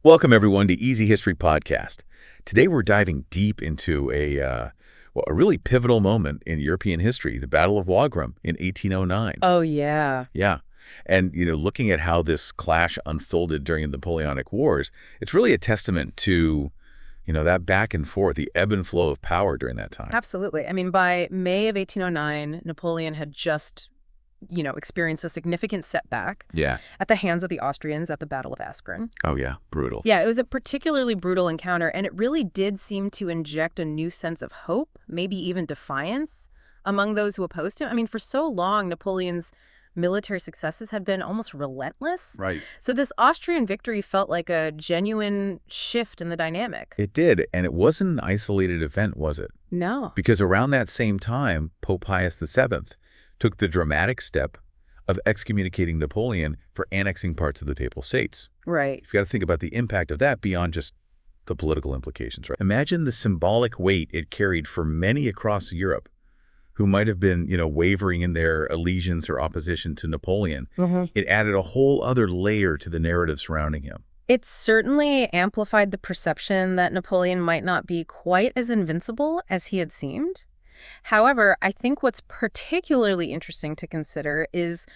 Welcome, everyone, to Easy History Podcast. Today, we're diving deep into a really pivotal moment in European history, the Battle of Wagram in 1809. Oh, yeah. Yeah. And, looking at how this clash unfolded during the Napoleonic Wars, it's really a testament to, that back and forth, the ebb and flow of power during that time. Absolutely. I mean, by May of 1809, Napoleon had just, experienced a significant setback Yeah. at the hands of the Austrians at the Battle of Aspern. Oh, yeah. Brutal. Yeah, it was a particularly brutal encounter, and it really did seem to inject a new sense of hope, maybe even defiance, among those who opposed him. I mean, for so long, Napoleon's military successes had been almost relentless. Right. So this Austrian victory felt like a genuine shift in the dynamic. It did. And it wasn't an isolated event, was it? No. Because around that same time, Pope Pius VII took the dramatic step of excommunicating Napoleon for annexing parts of the Papal States. Right. You've got to think about the impact of that beyond just the political implications, right? Imagine the symbolic weight it carried for many across Europe who might have been, wavering in their allegiance or opposition to Napoleon. It added a whole other layer to the narrative surrounding him. It certainly amplified the perception that Napoleon might not be quite as invincible as he had seemed. However, I think what's particularly interesting to consider is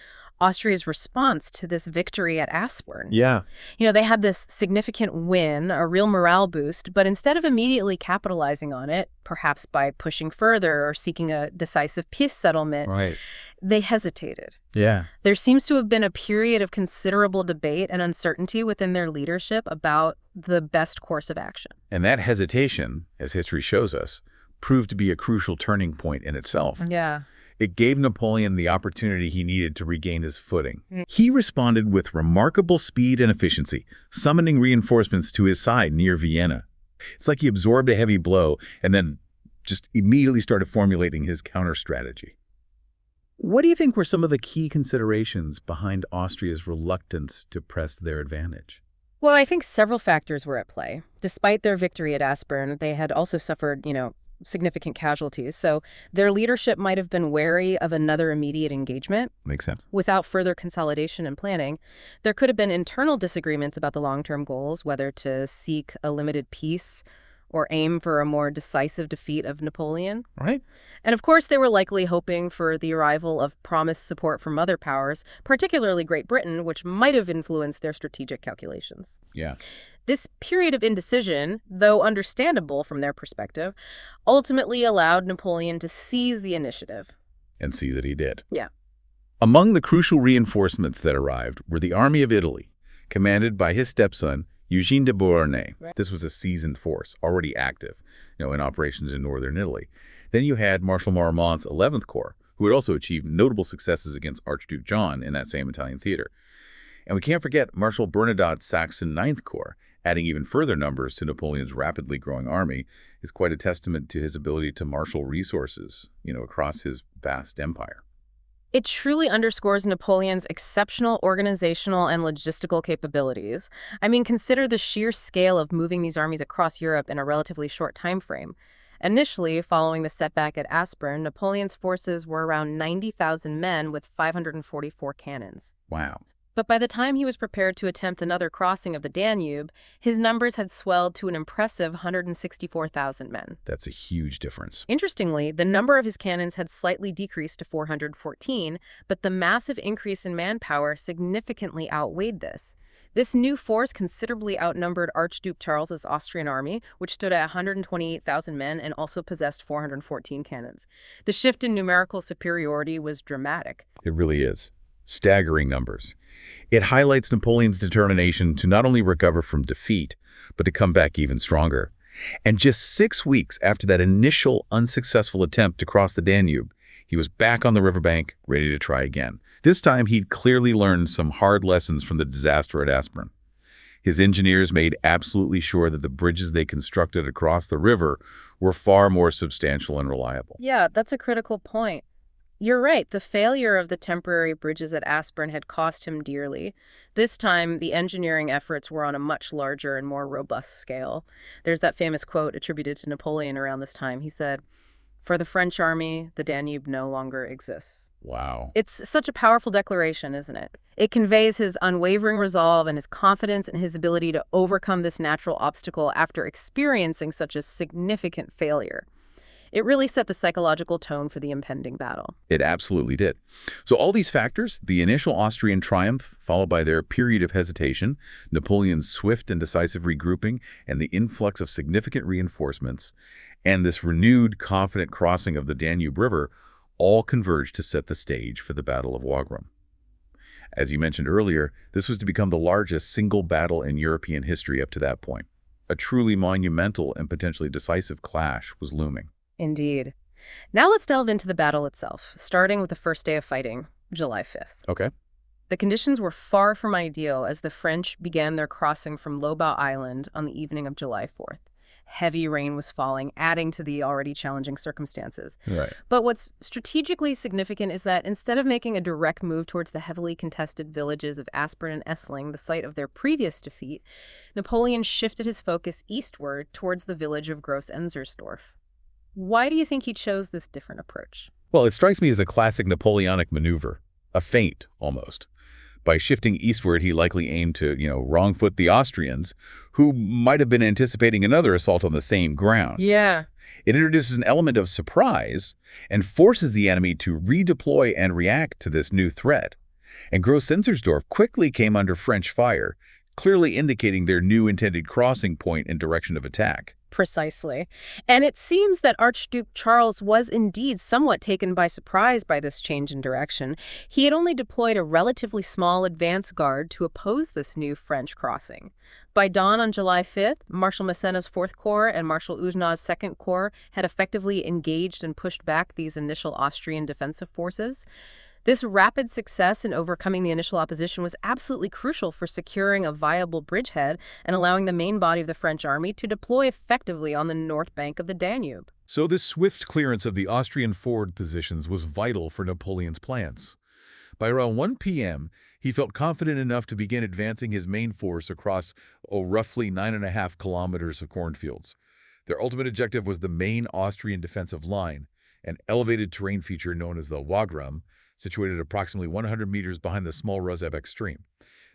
Austria's response to this victory at Aspern. Yeah. They had this significant win, a real morale boost, but instead of immediately capitalizing on it, perhaps by pushing further or seeking a decisive peace settlement, Right. they hesitated. Yeah. There seems to have been a period of considerable debate and uncertainty within their leadership about the best course of action. And that hesitation, as history shows us, proved to be a crucial turning point in itself. Yeah. It gave Napoleon the opportunity he needed to regain his footing. He responded with remarkable speed and efficiency, summoning reinforcements to his side near Vienna. It's like he absorbed a heavy blow and then just immediately started formulating his counter-strategy. What do you think were some of the key considerations behind Austria's reluctance to press their advantage? Well, I think several factors were at play. Despite their victory at Aspern, they had also suffered, significant casualties. So their leadership might have been wary of another immediate engagement. Makes sense. Without further consolidation and planning, there could have been internal disagreements about the long-term goals, whether to seek a limited peace or aim for a more decisive defeat of Napoleon. Right. And of course, they were likely hoping for the arrival of promised support from other powers, particularly Great Britain, which might have influenced their strategic calculations. Yeah. This period of indecision, though understandable from their perspective, ultimately allowed Napoleon to seize the initiative. And see that he did. Yeah. Among the crucial reinforcements that arrived were the Army of Italy, commanded by his stepson, Eugene de Beauharnais. Right. This was a seasoned force, already active, in operations in northern Italy. Then you had Marshal Marmont's 11th Corps, who had also achieved notable successes against Archduke John in that same Italian theater. And we can't forget Marshal Bernadotte's Saxon 9th Corps. Adding even further numbers to Napoleon's rapidly growing army is quite a testament to his ability to marshal resources, across his vast empire. It truly underscores Napoleon's exceptional organizational and logistical capabilities. I mean, consider the sheer scale of moving these armies across Europe in a relatively short time frame. Initially, following the setback at Aspern, Napoleon's forces were around 90,000 men with 544 cannons. Wow. But by the time he was prepared to attempt another crossing of the Danube, his numbers had swelled to an impressive 164,000 men. That's a huge difference. Interestingly, the number of his cannons had slightly decreased to 414, but the massive increase in manpower significantly outweighed this. This new force considerably outnumbered Archduke Charles's Austrian army, which stood at 128,000 men and also possessed 414 cannons. The shift in numerical superiority was dramatic. It really is. Staggering numbers. It highlights Napoleon's determination to not only recover from defeat, but to come back even stronger. And just 6 weeks after that initial unsuccessful attempt to cross the Danube, he was back on the riverbank, ready to try again. This time, he'd clearly learned some hard lessons from the disaster at Aspern. His engineers made absolutely sure that the bridges they constructed across the river were far more substantial and reliable. Yeah, that's a critical point. You're right. The failure of the temporary bridges at Aspern had cost him dearly. This time, the engineering efforts were on a much larger and more robust scale. There's that famous quote attributed to Napoleon around this time. He said, For the French army, the Danube no longer exists. Wow. It's such a powerful declaration, isn't it? It conveys his unwavering resolve and his confidence in his ability to overcome this natural obstacle after experiencing such a significant failure. It really set the psychological tone for the impending battle. It absolutely did. So all these factors, the initial Austrian triumph, followed by their period of hesitation, Napoleon's swift and decisive regrouping, and the influx of significant reinforcements, and this renewed, confident crossing of the Danube River, all converged to set the stage for the Battle of Wagram. As you mentioned earlier, this was to become the largest single battle in European history up to that point. A truly monumental and potentially decisive clash was looming. Indeed. Now let's delve into the battle itself, starting with the first day of fighting, July 5th. Okay. The conditions were far from ideal as the French began their crossing from Lobau Island on the evening of July 4th. Heavy rain was falling, adding to the already challenging circumstances. Right. But what's strategically significant is that instead of making a direct move towards the heavily contested villages of Aspern-Essling, the site of their previous defeat, Napoleon shifted his focus eastward towards the village of Groß-Enzersdorf. Why do you think he chose this different approach? Well, it strikes me as a classic Napoleonic maneuver, a feint almost. By shifting eastward, he likely aimed to, wrong-foot the Austrians, who might have been anticipating another assault on the same ground. Yeah. It introduces an element of surprise and forces the enemy to redeploy and react to this new threat. And Groß-Enzersdorf quickly came under French fire, clearly indicating their new intended crossing point and direction of attack. Precisely. And it seems that Archduke Charles was indeed somewhat taken by surprise by this change in direction. He had only deployed a relatively small advance guard to oppose this new French crossing. By dawn on July 5th, Marshal Massena's 4th Corps and Marshal Oudinot's 2nd Corps had effectively engaged and pushed back these initial Austrian defensive forces. This rapid success in overcoming the initial opposition was absolutely crucial for securing a viable bridgehead and allowing the main body of the French army to deploy effectively on the north bank of the Danube. So this swift clearance of the Austrian forward positions was vital for Napoleon's plans. By around 1 p.m., he felt confident enough to begin advancing his main force across roughly 9.5 kilometers of cornfields. Their ultimate objective was the main Austrian defensive line, an elevated terrain feature known as the Wagram, situated approximately 100 meters behind the small Rosebek stream.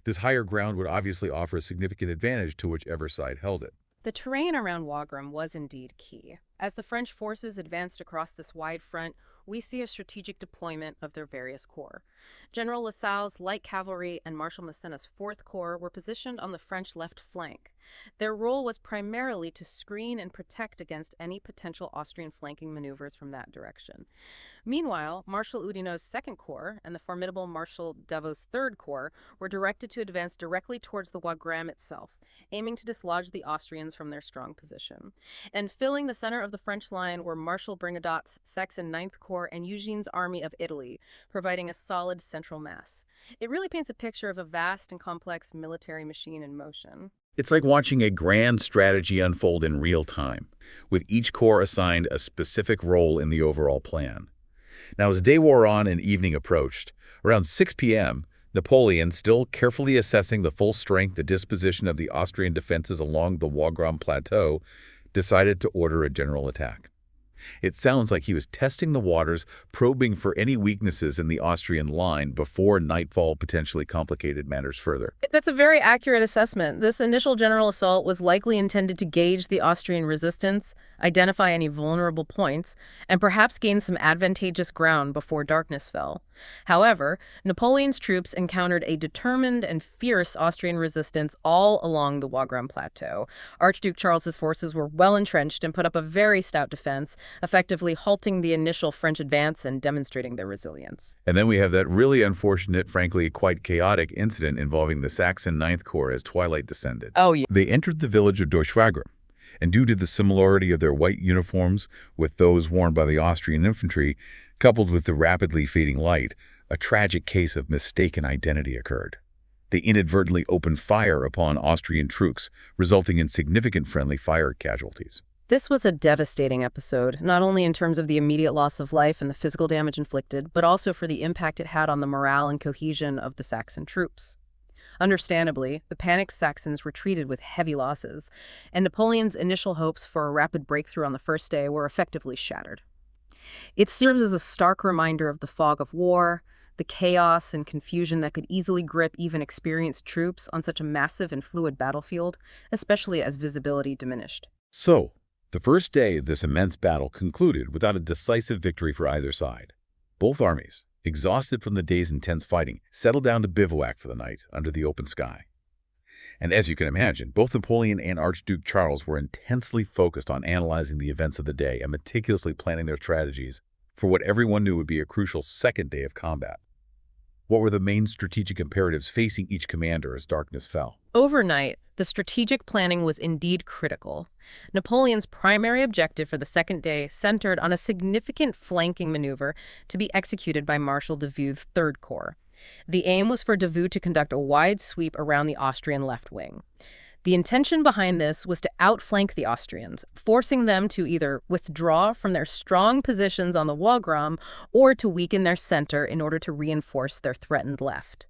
This higher ground would obviously offer a significant advantage to whichever side held it. The terrain around Wagram was indeed key. As the French forces advanced across this wide front, we see a strategic deployment of their various corps. General Lasalle's light cavalry and Marshal Massena's 4th Corps were positioned on the French left flank. Their role was primarily to screen and protect against any potential Austrian flanking maneuvers from that direction. Meanwhile, Marshal Oudinot's 2nd Corps and the formidable Marshal Davout's 3rd Corps were directed to advance directly towards the Wagram itself, aiming to dislodge the Austrians from their strong position. And filling the center of the French line were Marshal Bernadott's Saxon 9th Corps and Eugene's Army of Italy, providing a solid central mass. It really paints a picture of a vast and complex military machine in motion. It's like watching a grand strategy unfold in real time, with each corps assigned a specific role in the overall plan. Now, as day wore on and evening approached, around 6 p.m., Napoleon, still carefully assessing the full strength and disposition of the Austrian defenses along the Wagram Plateau, decided to order a general attack. It sounds like he was testing the waters, probing for any weaknesses in the Austrian line before nightfall potentially complicated matters further. That's a very accurate assessment. This initial general assault was likely intended to gauge the Austrian resistance, identify any vulnerable points, and perhaps gain some advantageous ground before darkness fell. However, Napoleon's troops encountered a determined and fierce Austrian resistance all along the Wagram Plateau. Archduke Charles's forces were well entrenched and put up a very stout defense, effectively halting the initial French advance and demonstrating their resilience. And then we have that really unfortunate, frankly quite chaotic incident involving the Saxon 9th Corps as twilight descended. Oh, yeah. They entered the village of Wagram, and due to the similarity of their white uniforms with those worn by the Austrian infantry, coupled with the rapidly fading light, a tragic case of mistaken identity occurred. They inadvertently opened fire upon Austrian troops, resulting in significant friendly fire casualties. This was a devastating episode, not only in terms of the immediate loss of life and the physical damage inflicted, but also for the impact it had on the morale and cohesion of the Saxon troops. Understandably, the panicked Saxons retreated with heavy losses, and Napoleon's initial hopes for a rapid breakthrough on the first day were effectively shattered. It serves as a stark reminder of the fog of war, the chaos and confusion that could easily grip even experienced troops on such a massive and fluid battlefield, especially as visibility diminished. So, the first day of this immense battle concluded without a decisive victory for either side. Both armies, exhausted from the day's intense fighting, settled down to bivouac for the night under the open sky. And as you can imagine, both Napoleon and Archduke Charles were intensely focused on analyzing the events of the day and meticulously planning their strategies for what everyone knew would be a crucial second day of combat. What were the main strategic imperatives facing each commander as darkness fell? Overnight, the strategic planning was indeed critical. Napoleon's primary objective for the second day centered on a significant flanking maneuver to be executed by Marshal Davout's Third Corps. The aim was for Davout to conduct a wide sweep around the Austrian left wing. The intention behind this was to outflank the Austrians, forcing them to either withdraw from their strong positions on the Wagram or to weaken their center in order to reinforce their threatened left.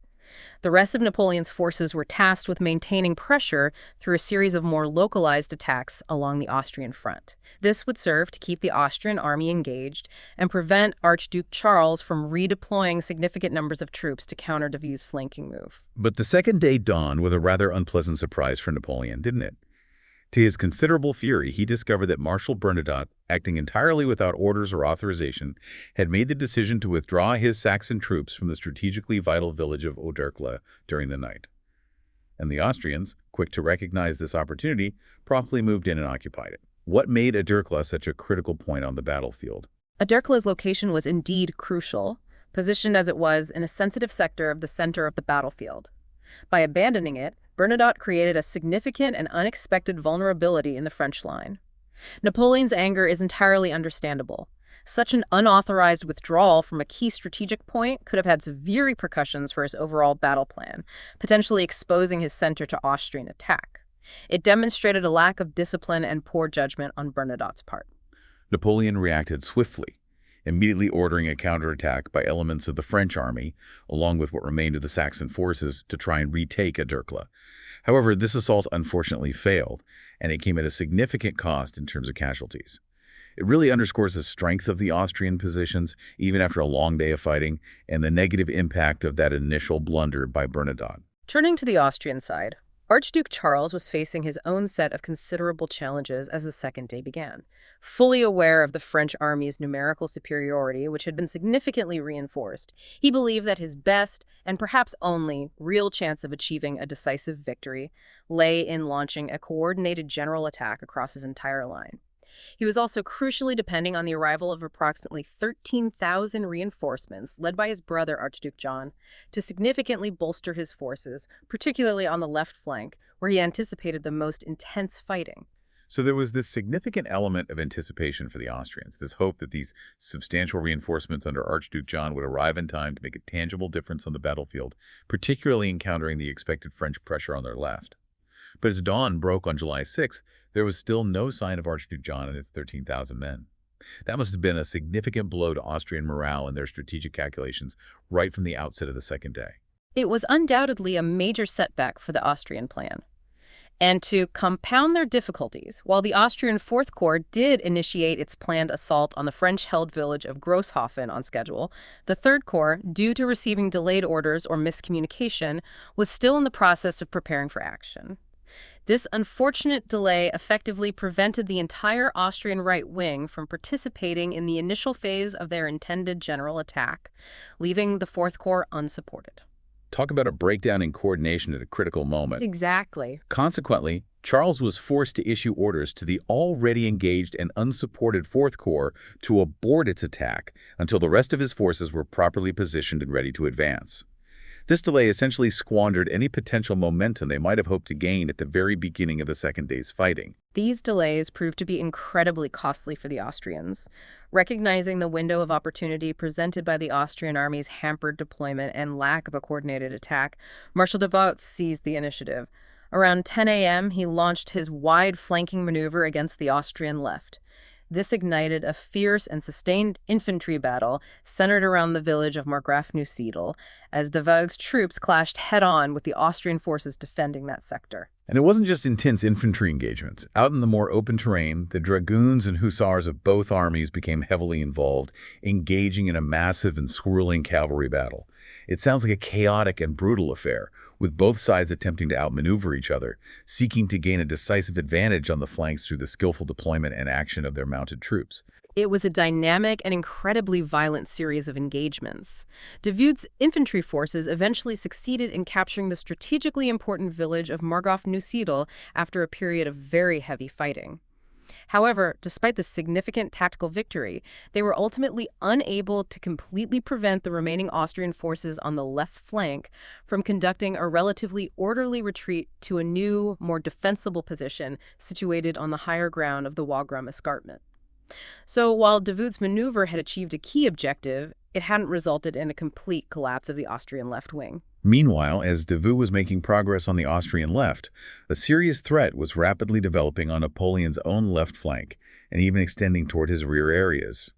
The rest of Napoleon's forces were tasked with maintaining pressure through a series of more localized attacks along the Austrian front. This would serve to keep the Austrian army engaged and prevent Archduke Charles from redeploying significant numbers of troops to counter Davout's flanking move. But the second day dawned with a rather unpleasant surprise for Napoleon, didn't it? To his considerable fury, he discovered that Marshal Bernadotte, acting entirely without orders or authorization, had made the decision to withdraw his Saxon troops from the strategically vital village of Oderkla during the night. And the Austrians, quick to recognize this opportunity, promptly moved in and occupied it. What made Oderkla such a critical point on the battlefield? Oderkla's location was indeed crucial, positioned as it was in a sensitive sector of the center of the battlefield. By abandoning it, Bernadotte created a significant and unexpected vulnerability in the French line. Napoleon's anger is entirely understandable. Such an unauthorized withdrawal from a key strategic point could have had severe repercussions for his overall battle plan, potentially exposing his center to Austrian attack. It demonstrated a lack of discipline and poor judgment on Bernadotte's part. Napoleon reacted swiftly, immediately ordering a counterattack by elements of the French army, along with what remained of the Saxon forces, to try and retake Oderkla. However, this assault unfortunately failed, and it came at a significant cost in terms of casualties. It really underscores the strength of the Austrian positions, even after a long day of fighting, and the negative impact of that initial blunder by Bernadotte. Turning to the Austrian side, Archduke Charles was facing his own set of considerable challenges as the second day began. Fully aware of the French army's numerical superiority, which had been significantly reinforced, he believed that his best, and perhaps only, real chance of achieving a decisive victory lay in launching a coordinated general attack across his entire line. He was also crucially depending on the arrival of approximately 13,000 reinforcements, led by his brother Archduke John, to significantly bolster his forces, particularly on the left flank, where he anticipated the most intense fighting. So there was this significant element of anticipation for the Austrians, this hope that these substantial reinforcements under Archduke John would arrive in time to make a tangible difference on the battlefield, particularly encountering the expected French pressure on their left. But as dawn broke on July 6th, there was still no sign of Archduke John and its 13,000 men. That must have been a significant blow to Austrian morale and their strategic calculations right from the outset of the second day. It was undoubtedly a major setback for the Austrian plan. And to compound their difficulties, while the Austrian Fourth Corps did initiate its planned assault on the French-held village of Grosshofen on schedule, the Third Corps, due to receiving delayed orders or miscommunication, was still in the process of preparing for action. This unfortunate delay effectively prevented the entire Austrian right wing from participating in the initial phase of their intended general attack, leaving the Fourth Corps unsupported. Talk about a breakdown in coordination at a critical moment. Exactly. Consequently, Charles was forced to issue orders to the already engaged and unsupported Fourth Corps to abort its attack until the rest of his forces were properly positioned and ready to advance. This delay essentially squandered any potential momentum they might have hoped to gain at the very beginning of the second day's fighting. These delays proved to be incredibly costly for the Austrians. Recognizing the window of opportunity presented by the Austrian army's hampered deployment and lack of a coordinated attack, Marshal Davout seized the initiative. Around 10 a.m., he launched his wide flanking maneuver against the Austrian left. This ignited a fierce and sustained infantry battle centered around the village of Markgraf-Neusiedl, as Davoud's troops clashed head-on with the Austrian forces defending that sector. And it wasn't just intense infantry engagements. Out in the more open terrain, the dragoons and hussars of both armies became heavily involved, engaging in a massive and swirling cavalry battle. It sounds like a chaotic and brutal affair, with both sides attempting to outmaneuver each other, seeking to gain a decisive advantage on the flanks through the skillful deployment and action of their mounted troops. It was a dynamic and incredibly violent series of engagements. Davoud's infantry forces eventually succeeded in capturing the strategically important village of Markgraf-Neusiedl after a period of very heavy fighting. However, despite the significant tactical victory, they were ultimately unable to completely prevent the remaining Austrian forces on the left flank from conducting a relatively orderly retreat to a new, more defensible position situated on the higher ground of the Wagram escarpment. So while Davoud's maneuver had achieved a key objective, it hadn't resulted in a complete collapse of the Austrian left wing. Meanwhile, as Davoud was making progress on the Austrian left, a serious threat was rapidly developing on Napoleon's own left flank, and even extending toward his rear areas.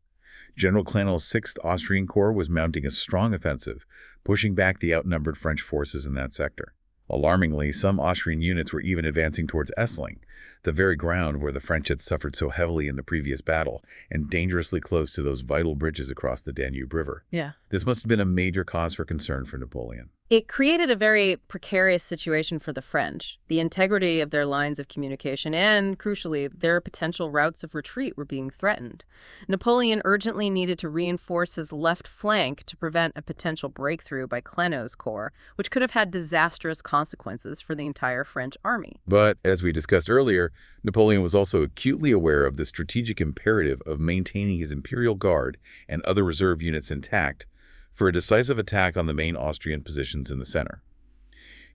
General Clanel's 6th Austrian Corps was mounting a strong offensive, pushing back the outnumbered French forces in that sector. Alarmingly, some Austrian units were even advancing towards Essling, the very ground where the French had suffered so heavily in the previous battle, and dangerously close to those vital bridges across the Danube River. Yeah. This must have been a major cause for concern for Napoleon. It created a very precarious situation for the French. The integrity of their lines of communication and, crucially, their potential routes of retreat were being threatened. Napoleon urgently needed to reinforce his left flank to prevent a potential breakthrough by Clanel's corps, which could have had disastrous consequences for the entire French army. But, as we discussed earlier, Napoleon was also acutely aware of the strategic imperative of maintaining his imperial guard and other reserve units intact for a decisive attack on the main Austrian positions in the center.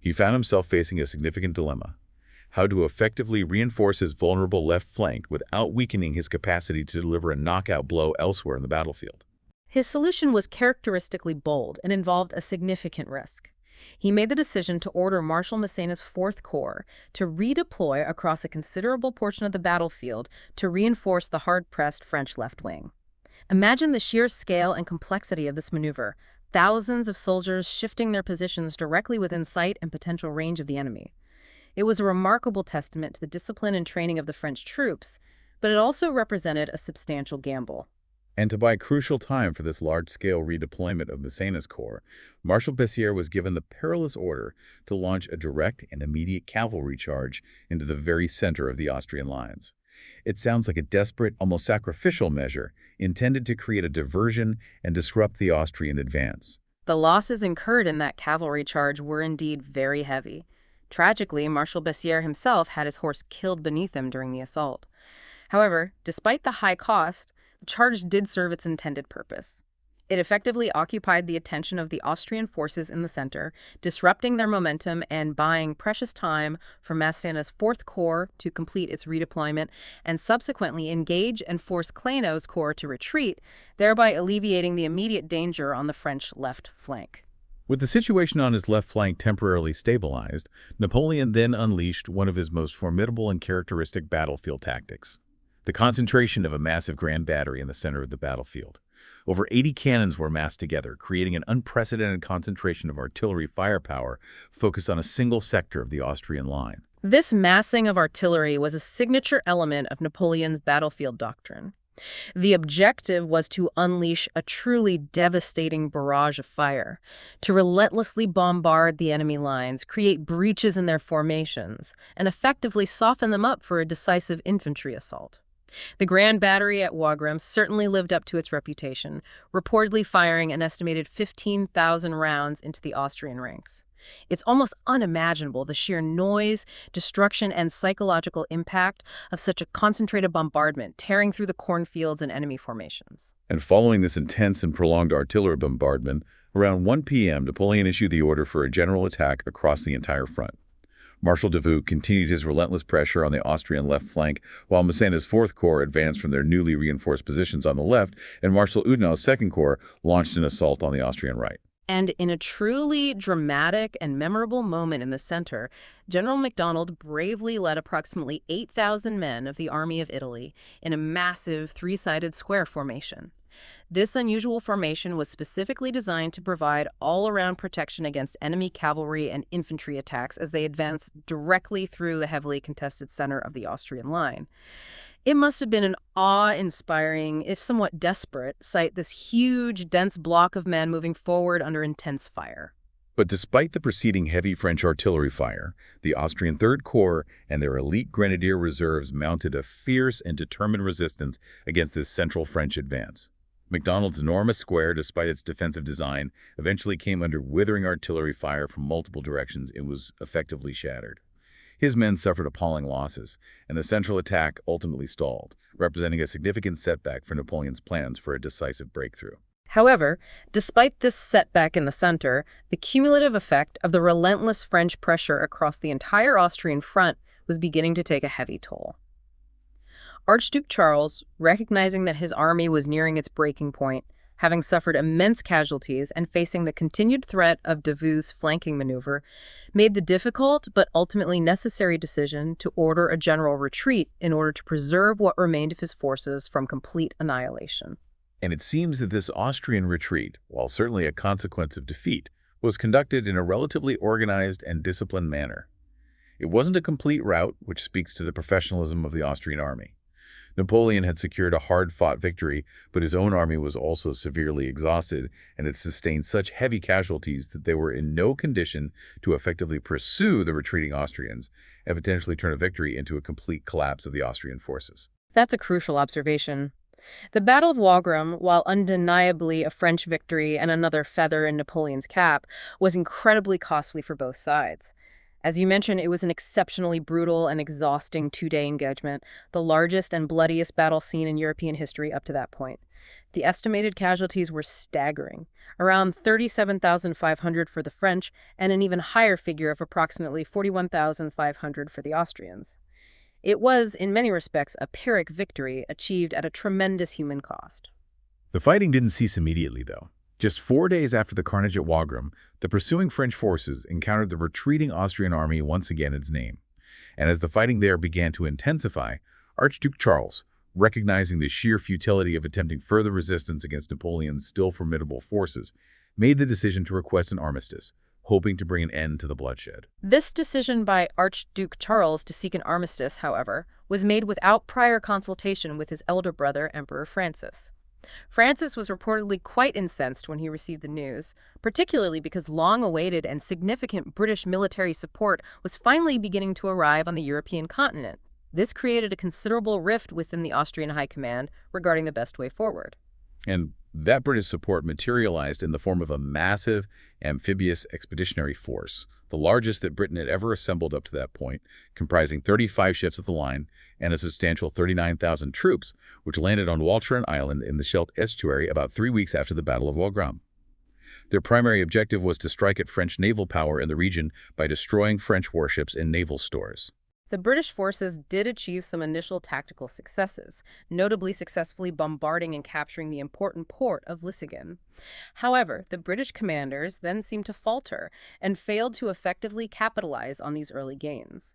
He found himself facing a significant dilemma: how to effectively reinforce his vulnerable left flank without weakening his capacity to deliver a knockout blow elsewhere in the battlefield. His solution was characteristically bold and involved a significant risk. He made the decision to order Marshal Massena's 4th Corps to redeploy across a considerable portion of the battlefield to reinforce the hard-pressed French left wing. Imagine the sheer scale and complexity of this maneuver, thousands of soldiers shifting their positions directly within sight and potential range of the enemy. It was a remarkable testament to the discipline and training of the French troops, but it also represented a substantial gamble. And to buy crucial time for this large-scale redeployment of Massena's corps, Marshal Bessières was given the perilous order to launch a direct and immediate cavalry charge into the very center of the Austrian lines. It sounds like a desperate, almost sacrificial measure intended to create a diversion and disrupt the Austrian advance. The losses incurred in that cavalry charge were indeed very heavy. Tragically, Marshal Bessières himself had his horse killed beneath him during the assault. However, despite the high cost, the charge did serve its intended purpose. It effectively occupied the attention of the Austrian forces in the center, disrupting their momentum and buying precious time for Massena's 4th Corps to complete its redeployment and subsequently engage and force Clanel's corps to retreat, thereby alleviating the immediate danger on the French left flank. With the situation on his left flank temporarily stabilized, Napoleon then unleashed one of his most formidable and characteristic battlefield tactics: the concentration of a massive grand battery in the center of the battlefield. Over 80 cannons were massed together, creating an unprecedented concentration of artillery firepower focused on a single sector of the Austrian line. This massing of artillery was a signature element of Napoleon's battlefield doctrine. The objective was to unleash a truly devastating barrage of fire, to relentlessly bombard the enemy lines, create breaches in their formations, and effectively soften them up for a decisive infantry assault. The Grand Battery at Wagram certainly lived up to its reputation, reportedly firing an estimated 15,000 rounds into the Austrian ranks. It's almost unimaginable the sheer noise, destruction, and psychological impact of such a concentrated bombardment, tearing through the cornfields and enemy formations. And following this intense and prolonged artillery bombardment, around 1 p.m., Napoleon issued the order for a general attack across the entire front. Marshal Davoud continued his relentless pressure on the Austrian left flank, while Massena's 4th Corps advanced from their newly reinforced positions on the left, and Marshal Oudinot's 2nd Corps launched an assault on the Austrian right. And in a truly dramatic and memorable moment in the center, General MacDonald bravely led approximately 8,000 men of the Army of Italy in a massive three-sided square formation. This unusual formation was specifically designed to provide all-around protection against enemy cavalry and infantry attacks as they advanced directly through the heavily contested center of the Austrian line. It must have been an awe-inspiring, if somewhat desperate, sight, this huge, dense block of men moving forward under intense fire. But despite the preceding heavy French artillery fire, the Austrian Third Corps and their elite grenadier reserves mounted a fierce and determined resistance against this central French advance. MacDonald's enormous square, despite its defensive design, eventually came under withering artillery fire from multiple directions. It was effectively shattered. His men suffered appalling losses, and the central attack ultimately stalled, representing a significant setback for Napoleon's plans for a decisive breakthrough. However, despite this setback in the center, the cumulative effect of the relentless French pressure across the entire Austrian front was beginning to take a heavy toll. Archduke Charles, recognizing that his army was nearing its breaking point, having suffered immense casualties and facing the continued threat of Davout's flanking maneuver, made the difficult but ultimately necessary decision to order a general retreat in order to preserve what remained of his forces from complete annihilation. And it seems that this Austrian retreat, while certainly a consequence of defeat, was conducted in a relatively organized and disciplined manner. It wasn't a complete rout, which speaks to the professionalism of the Austrian army. Napoleon had secured a hard-fought victory, but his own army was also severely exhausted and had sustained such heavy casualties that they were in no condition to effectively pursue the retreating Austrians and potentially turn a victory into a complete collapse of the Austrian forces. That's a crucial observation. The Battle of Wagram, while undeniably a French victory and another feather in Napoleon's cap, was incredibly costly for both sides. As you mentioned, it was an exceptionally brutal and exhausting two-day engagement, the largest and bloodiest battle seen in European history up to that point. The estimated casualties were staggering, around 37,500 for the French and an even higher figure of approximately 41,500 for the Austrians. It was, in many respects, a Pyrrhic victory achieved at a tremendous human cost. The fighting didn't cease immediately, though. Just 4 days after the carnage at Wagram, the pursuing French forces encountered the retreating Austrian army once again in its name. And as the fighting there began to intensify, Archduke Charles, recognizing the sheer futility of attempting further resistance against Napoleon's still formidable forces, made the decision to request an armistice, hoping to bring an end to the bloodshed. This decision by Archduke Charles to seek an armistice, however, was made without prior consultation with his elder brother, Emperor Francis. Francis was reportedly quite incensed when he received the news, particularly because long-awaited and significant British military support was finally beginning to arrive on the European continent. This created a considerable rift within the Austrian High Command regarding the best way forward. And that British support materialized in the form of a massive amphibious expeditionary force, the largest that Britain had ever assembled up to that point, comprising 35 ships of the line and a substantial 39,000 troops, which landed on Walcheren Island in the Scheldt estuary about 3 weeks after the Battle of Wagram. Their primary objective was to strike at French naval power in the region by destroying French warships and naval stores. The British forces did achieve some initial tactical successes, notably successfully bombarding and capturing the important port of Lissabon. However, the British commanders then seemed to falter and failed to effectively capitalize on these early gains.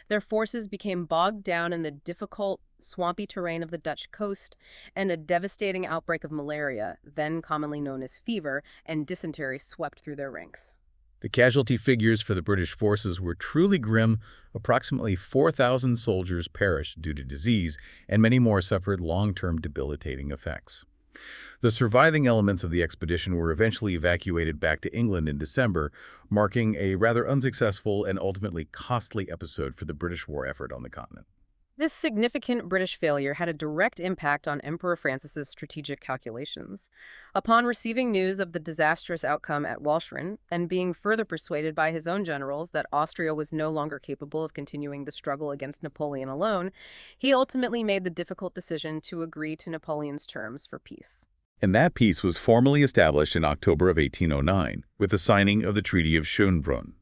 Their forces became bogged down in the difficult, swampy terrain of the Dutch coast, and a devastating outbreak of malaria, then commonly known as fever, and dysentery swept through their ranks. The casualty figures for the British forces were truly grim. Approximately 4,000 soldiers perished due to disease, and many more suffered long-term debilitating effects. The surviving elements of the expedition were eventually evacuated back to England in December, marking a rather unsuccessful and ultimately costly episode for the British war effort on the continent. This significant British failure had a direct impact on Emperor Francis's strategic calculations. Upon receiving news of the disastrous outcome at Walcheren, and being further persuaded by his own generals that Austria was no longer capable of continuing the struggle against Napoleon alone, he ultimately made the difficult decision to agree to Napoleon's terms for peace. And that peace was formally established in October of 1809, with the signing of the Treaty of Schönbrunn.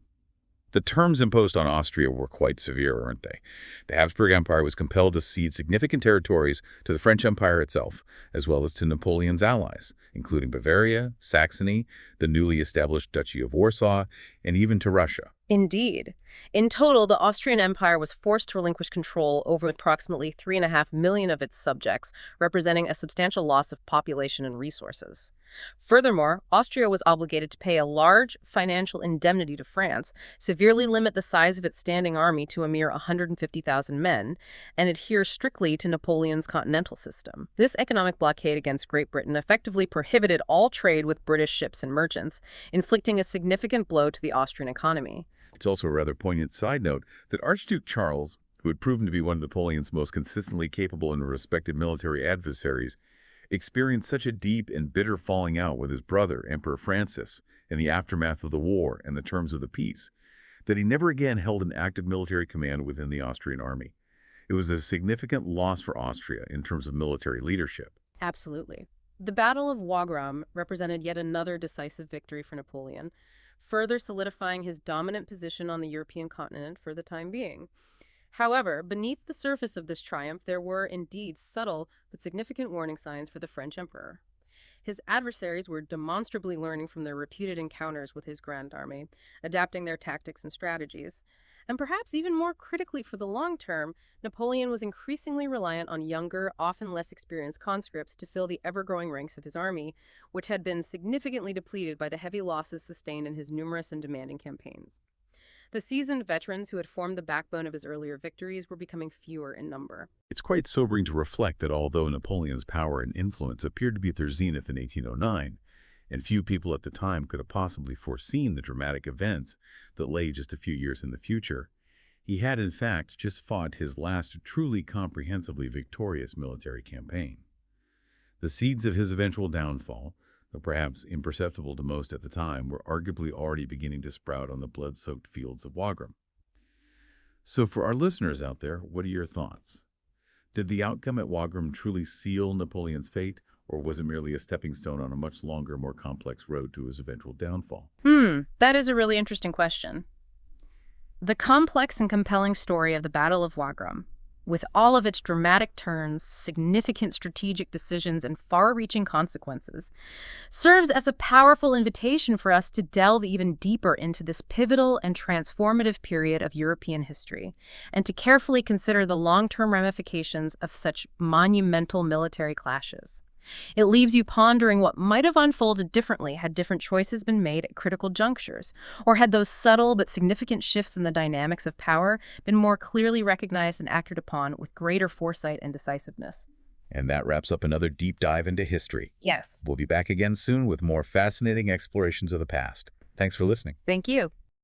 The terms imposed on Austria were quite severe, weren't they? The Habsburg Empire was compelled to cede significant territories to the French Empire itself, as well as to Napoleon's allies, including Bavaria, Saxony, the newly established Duchy of Warsaw, and even to Russia. Indeed. In total, the Austrian Empire was forced to relinquish control over approximately 3.5 million of its subjects, representing a substantial loss of population and resources. Furthermore, Austria was obligated to pay a large financial indemnity to France, severely limit the size of its standing army to a mere 150,000 men, and adhere strictly to Napoleon's continental system. This economic blockade against Great Britain effectively prohibited all trade with British ships and merchants, inflicting a significant blow to the Austrian economy. It's also a rather poignant side note that Archduke Charles, who had proven to be one of Napoleon's most consistently capable and respected military adversaries, experienced such a deep and bitter falling out with his brother, Emperor Francis, in the aftermath of the war and the terms of the peace, that he never again held an active military command within the Austrian army. It was a significant loss for Austria in terms of military leadership. Absolutely. The Battle of Wagram represented yet another decisive victory for Napoleon, further solidifying his dominant position on the European continent for the time being. However, beneath the surface of this triumph, there were indeed subtle but significant warning signs for the French emperor. His adversaries were demonstrably learning from their repeated encounters with his Grand Army, adapting their tactics and strategies. And perhaps even more critically for the long term, Napoleon was increasingly reliant on younger, often less experienced conscripts to fill the ever-growing ranks of his army, which had been significantly depleted by the heavy losses sustained in his numerous and demanding campaigns. The seasoned veterans who had formed the backbone of his earlier victories were becoming fewer in number. It's quite sobering to reflect that although Napoleon's power and influence appeared to be at their zenith in 1809, and few people at the time could have possibly foreseen the dramatic events that lay just a few years in the future, he had in fact just fought his last truly comprehensively victorious military campaign. The seeds of his eventual downfall, though perhaps imperceptible to most at the time, were arguably already beginning to sprout on the blood-soaked fields of Wagram. So for our listeners out there, what are your thoughts? Did the outcome at Wagram truly seal Napoleon's fate, or was it merely a stepping stone on a much longer, more complex road to his eventual downfall? That is a really interesting question. The complex and compelling story of the Battle of Wagram, with all of its dramatic turns, significant strategic decisions, and far-reaching consequences, serves as a powerful invitation for us to delve even deeper into this pivotal and transformative period of European history, and to carefully consider the long-term ramifications of such monumental military clashes. It leaves you pondering what might have unfolded differently had different choices been made at critical junctures, or had those subtle but significant shifts in the dynamics of power been more clearly recognized and acted upon with greater foresight and decisiveness. And that wraps up another deep dive into history. Yes. We'll be back again soon with more fascinating explorations of the past. Thanks for listening. Thank you.